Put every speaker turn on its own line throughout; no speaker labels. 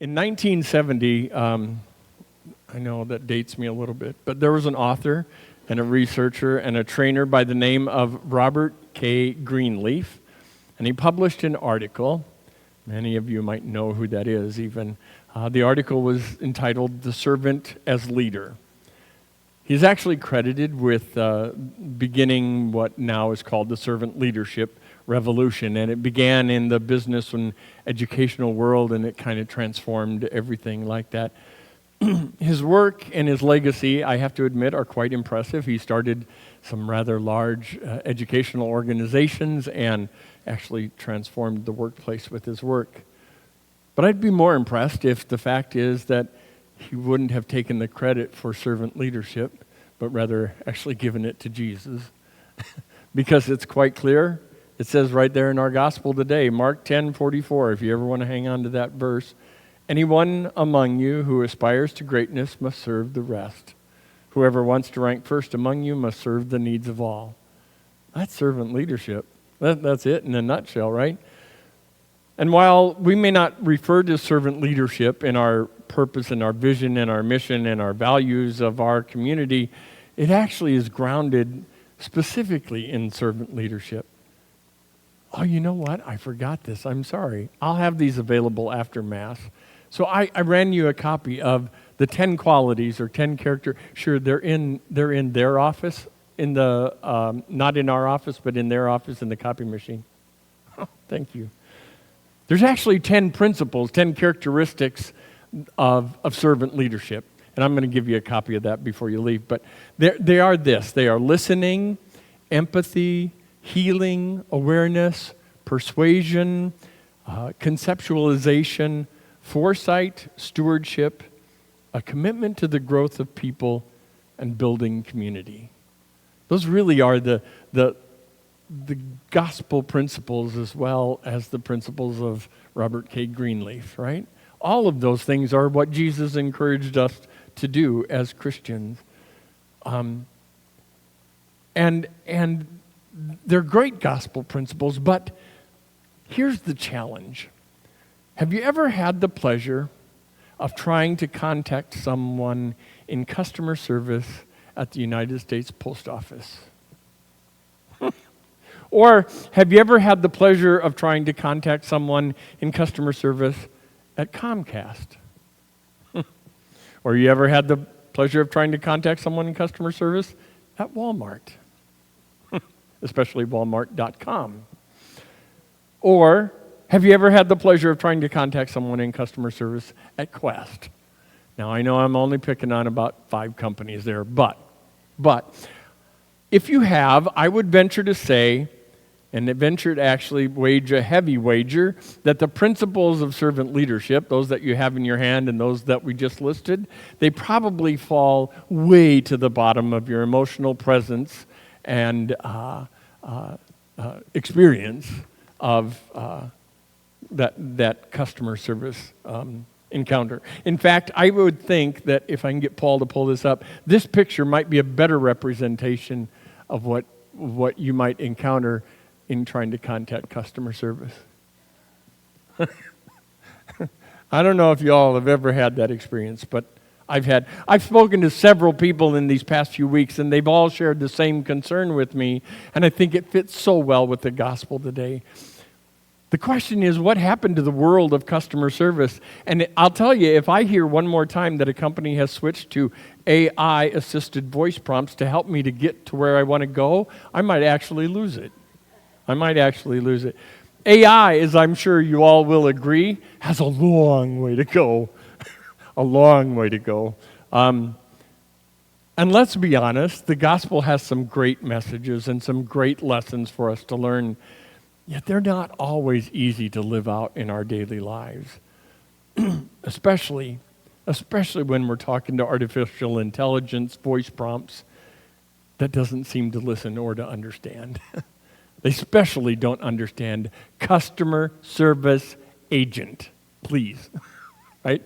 In 1970, I know that dates me a little bit, but there was an author and a researcher and a trainer by the name of Robert K. Greenleaf, and he published an article. Many of you might know who that is even. The article was entitled "The Servant as Leader." He's actually credited with beginning what now is called the servant leadership revolution, and it began in the business and educational world, and it kind of transformed everything like that. His work and his legacy, I have to admit, are quite impressive. He started some rather large educational organizations and actually transformed the workplace with his work. But I'd be more impressed if the fact is that he wouldn't have taken the credit for servant leadership, but rather actually given it to Jesus. Because it's quite clear. It says right there in our gospel today, Mark 10:44, if you ever want to hang on to that verse, anyone among you who aspires to greatness must serve the rest. Whoever wants to rank first among you must serve the needs of all. That's servant leadership. That's it in a nutshell, right? And while we may not refer to servant leadership in our purpose and our vision and our mission and our values of our community, it actually is grounded specifically in servant leadership. Oh, you know what? I forgot this. I'm sorry. I'll have these available after Mass. So I ran you a copy of the 10 qualities or 10 character. Sure, they're in their office, in the not in our office, but in their office in the copy machine. Oh, thank you. There's actually 10 principles, 10 characteristics of servant leadership. And I'm going to give you a copy of that before you leave. But they are this. They are listening, empathy, healing, awareness, persuasion, conceptualization, foresight, stewardship, a commitment to the growth of people, and building community. Those really are the gospel principles as well as the principles of Robert K. Greenleaf, right? All of those things are what Jesus encouraged us to do as Christians. And they're great gospel principles, but here's the challenge. Have you ever had the pleasure of trying to contact someone in customer service at the United States Post Office? Or have you ever had the pleasure of trying to contact someone in customer service at Comcast? Or you ever had the pleasure of trying to contact someone in customer service at Walmart? Especially Walmart.com. Or have you ever had the pleasure of trying to contact someone in customer service at Quest? Now, I know I'm only picking on about 5 companies there, but if you have, I would venture to say, and venture to actually wage a heavy wager, that the principles of servant leadership, those that you have in your hand and those that we just listed, they probably fall way to the bottom of your emotional presence and experience of that customer service encounter. In fact, I would think that if I can get Paul to pull this up, this picture might be a better representation of what you might encounter in trying to contact customer service. I don't know if you all have ever had that experience, but I've spoken to several people in these past few weeks, and they've all shared the same concern with me, and I think it fits so well with the gospel today. The question is, what happened to the world of customer service? And I'll tell you, if I hear one more time that a company has switched to AI-assisted voice prompts to help me to get to where I want to go, I might actually lose it. AI, as I'm sure you all will agree, has a long way to go. A long way to go. And let's be honest, the gospel has some great messages and some great lessons for us to learn, yet they're not always easy to live out in our daily lives. especially when we're talking to artificial intelligence voice prompts that doesn't seem to listen or to understand. They especially don't understand customer service agent, please, right?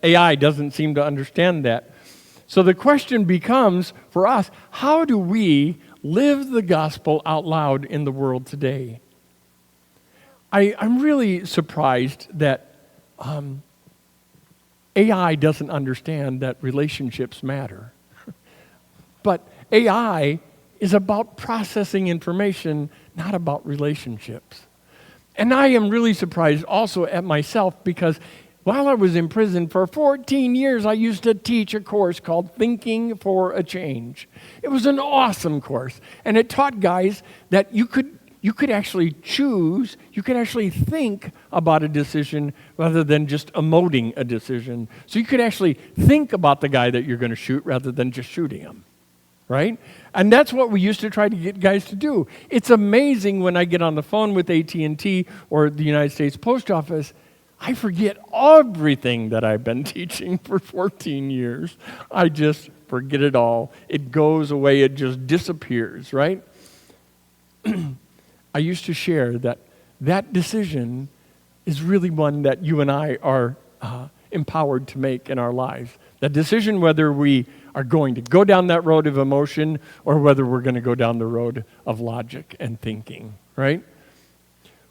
AI doesn't seem to understand that. So the question becomes for us, how do we live the gospel out loud in the world today? I'm really surprised that AI doesn't understand that relationships matter. But AI is about processing information, not about relationships. And I am really surprised also at myself because while I was in prison for 14 years, I used to teach a course called Thinking for a Change. It was an awesome course, and it taught guys that you could actually choose, you could actually think about a decision rather than just emoting a decision. So you could actually think about the guy that you're going to shoot rather than just shooting him, right? And that's what we used to try to get guys to do. It's amazing when I get on the phone with AT&T or the United States Post Office, I forget everything that I've been teaching for 14 years. I just forget it all. It goes away. It just disappears, right? I used to share that decision is really one that you and I are empowered to make in our lives. That decision whether we are going to go down that road of emotion or whether we're going to go down the road of logic and thinking, right?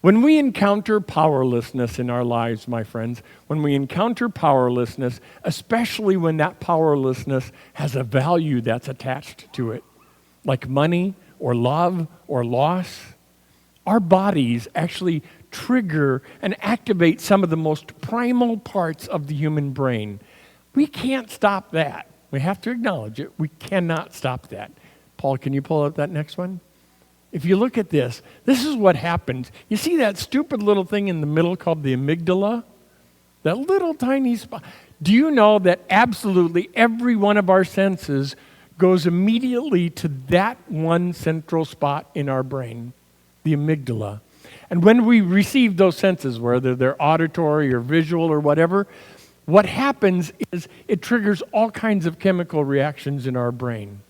When we encounter powerlessness in our lives, my friends, when we encounter powerlessness, especially when that powerlessness has a value that's attached to it, like money or love or loss, our bodies actually trigger and activate some of the most primal parts of the human brain. We can't stop that. We have to acknowledge it. We cannot stop that. Paul, can you pull up that next one? If you look at this is what happens. You see that stupid little thing in the middle called the amygdala? That little tiny spot. Do you know that absolutely every one of our senses goes immediately to that one central spot in our brain, the amygdala? And when we receive those senses, whether they're auditory or visual or whatever, what happens is it triggers all kinds of chemical reactions in our brain.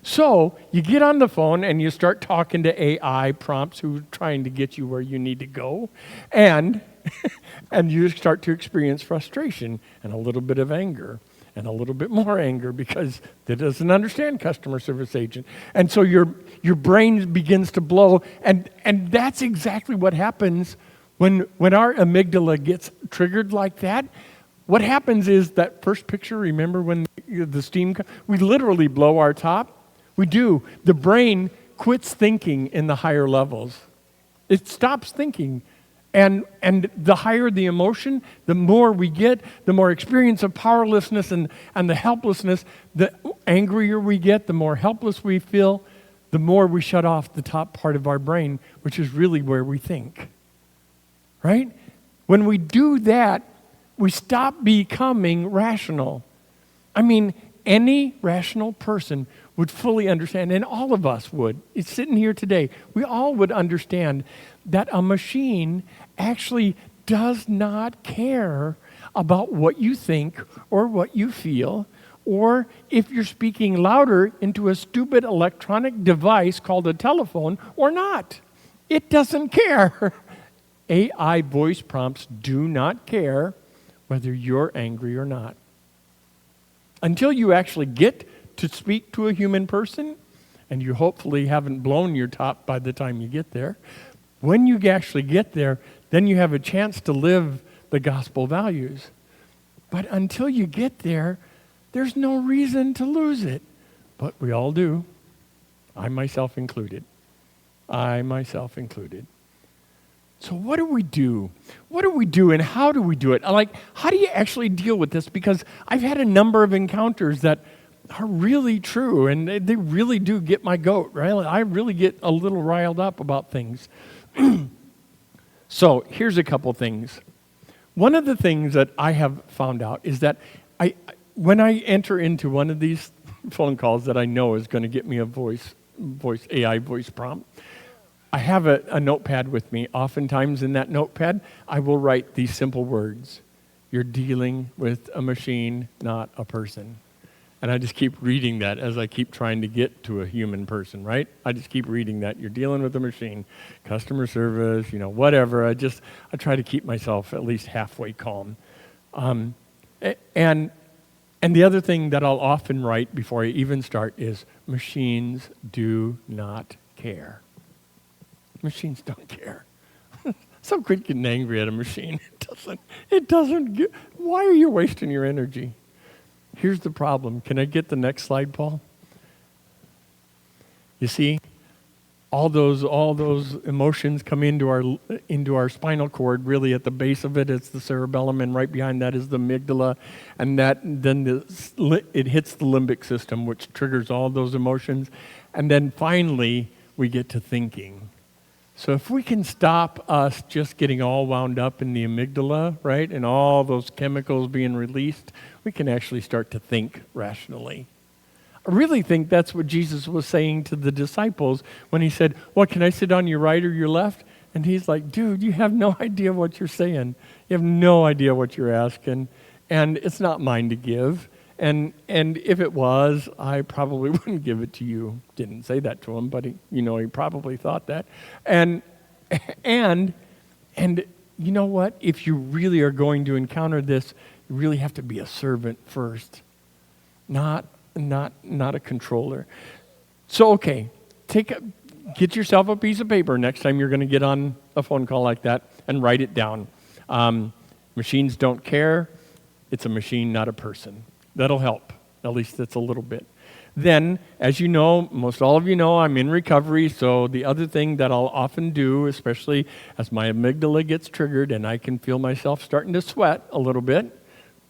So you get on the phone and you start talking to AI prompts who are trying to get you where you need to go, and you start to experience frustration and a little bit of anger and a little bit more anger because it doesn't understand customer service agent. And so your brain begins to blow, and that's exactly what happens when our amygdala gets triggered like that. What happens is that first picture, remember when the steam, we literally blow our top? We do. The brain quits thinking in the higher levels. It stops thinking. And the higher the emotion, the more we get, the more experience of powerlessness and the helplessness, the angrier we get, the more helpless we feel, the more we shut off the top part of our brain, which is really where we think. Right? When we do that, we stop becoming rational. I mean, any rational person would fully understand, and all of us would. It's sitting here today. We all would understand that a machine actually does not care about what you think or what you feel, or if you're speaking louder into a stupid electronic device called a telephone or not. It doesn't care. AI voice prompts do not care whether you're angry or not. Until you actually get to speak to a human person, and you hopefully haven't blown your top by the time you get there, when you actually get there, then you have a chance to live the gospel values. But until you get there, there's no reason to lose it. But we all do. I myself included. So what do we do? What do we do and how do we do it? Like, how do you actually deal with this? Because I've had a number of encounters that are really true, and they really do get my goat, right? I really get a little riled up about things. So here's a couple things. One of the things that I have found out is that when I enter into one of these phone calls that I know is going to get me a AI voice prompt, I have a notepad with me. Oftentimes in that notepad, I will write these simple words. You're dealing with a machine, not a person. And I just keep reading that as I keep trying to get to a human person, right? I just keep reading that. You're dealing with a machine, customer service, whatever. I try to keep myself at least halfway calm. And the other thing that I'll often write before I even start is machines do not care. Machines don't care. Some quit getting angry at a machine. It Why are you wasting your energy? Here's the problem. Can I get the next slide, Paul? You see, all those emotions come into our spinal cord. Really, at the base of it, it's the cerebellum, and right behind that is the amygdala, and then it hits the limbic system, which triggers all those emotions, and then finally we get to thinking. So if we can stop us just getting all wound up in the amygdala, right, and all those chemicals being released, we can actually start to think rationally. I really think that's what Jesus was saying to the disciples when he said, "What, can I sit on your right or your left?" And he's like, "Dude, you have no idea what you're saying. You have no idea what you're asking, and it's not mine to give. And if it was, I probably wouldn't give it to you." Didn't say that to him, but he probably thought that. And you know what? If you really are going to encounter this, you really have to be a servant first, not a controller. So okay, get yourself a piece of paper next time you're going to get on a phone call like that and write it down. Machines don't care. It's a machine, not a person. That'll help. At least that's a little bit. Then, as you know, most all of you know, I'm in recovery, so the other thing that I'll often do, especially as my amygdala gets triggered and I can feel myself starting to sweat a little bit,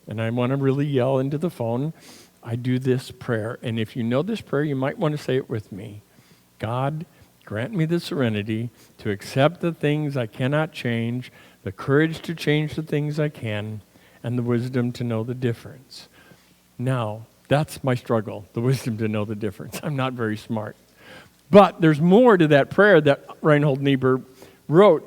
and I want to really yell into the phone, I do this prayer. And if you know this prayer, you might want to say it with me. God, grant me the serenity to accept the things I cannot change, the courage to change the things I can, and the wisdom to know the difference. Now, that's my struggle, the wisdom to know the difference. I'm not very smart. But there's more to that prayer that Reinhold Niebuhr wrote.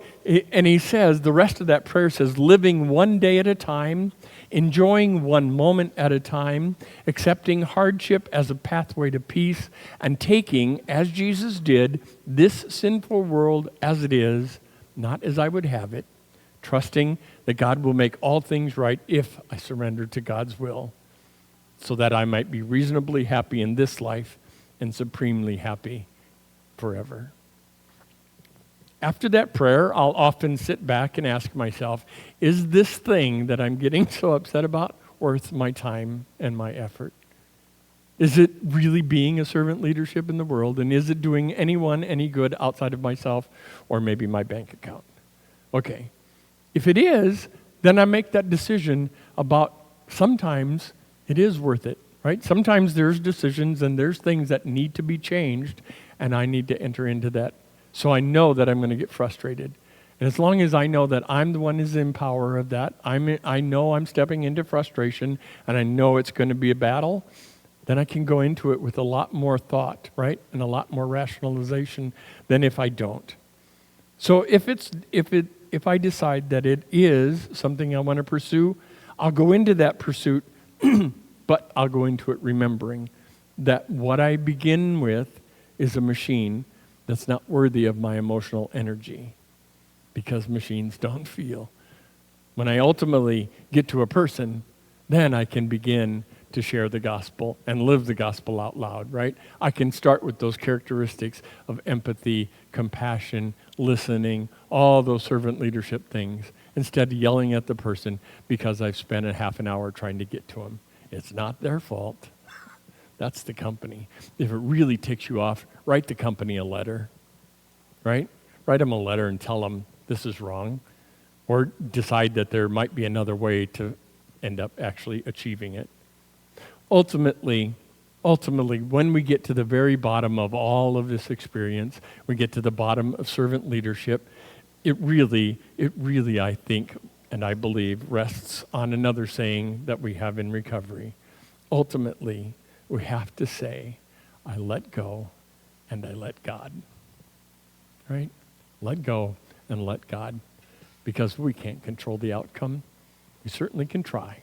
And he says, the rest of that prayer says, living one day at a time, enjoying one moment at a time, accepting hardship as a pathway to peace, and taking, as Jesus did, this sinful world as it is, not as I would have it, trusting that God will make all things right if I surrender to God's will, so that I might be reasonably happy in this life and supremely happy forever. After that prayer, I'll often sit back and ask myself, is this thing that I'm getting so upset about worth my time and my effort? Is it really being a servant leadership in the world, and is it doing anyone any good outside of myself or maybe my bank account? Okay, if it is, then I make that decision about sometimes it is worth it, right? Sometimes there's decisions and there's things that need to be changed, and I need to enter into that. So I know that I'm going to get frustrated. And as long as I know that I'm the one who's in power of that, I know I'm stepping into frustration, and I know it's going to be a battle, then I can go into it with a lot more thought, right? And a lot more rationalization than if I don't. So if I decide that it is something I want to pursue, I'll go into that pursuit, but I'll go into it remembering that what I begin with is a machine that's not worthy of my emotional energy, because machines don't feel. When I ultimately get to a person, then I can begin to share the gospel and live the gospel out loud, right? I can start with those characteristics of empathy, compassion, listening, all those servant leadership things, instead of yelling at the person because I've spent a half an hour trying to get to them. It's not their fault. That's the company. If it really ticks you off, write the company a letter, right? Write them a letter and tell them this is wrong, or decide that there might be another way to end up actually achieving it. Ultimately, when we get to the very bottom of all of this experience, we get to the bottom of servant leadership, it really, I think, and I believe, rests on another saying that we have in recovery. Ultimately, we have to say, I let go and I let God. Right? Let go and let God. Because we can't control the outcome. We certainly can try,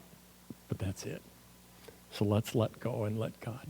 but that's it. So let's let go and let God.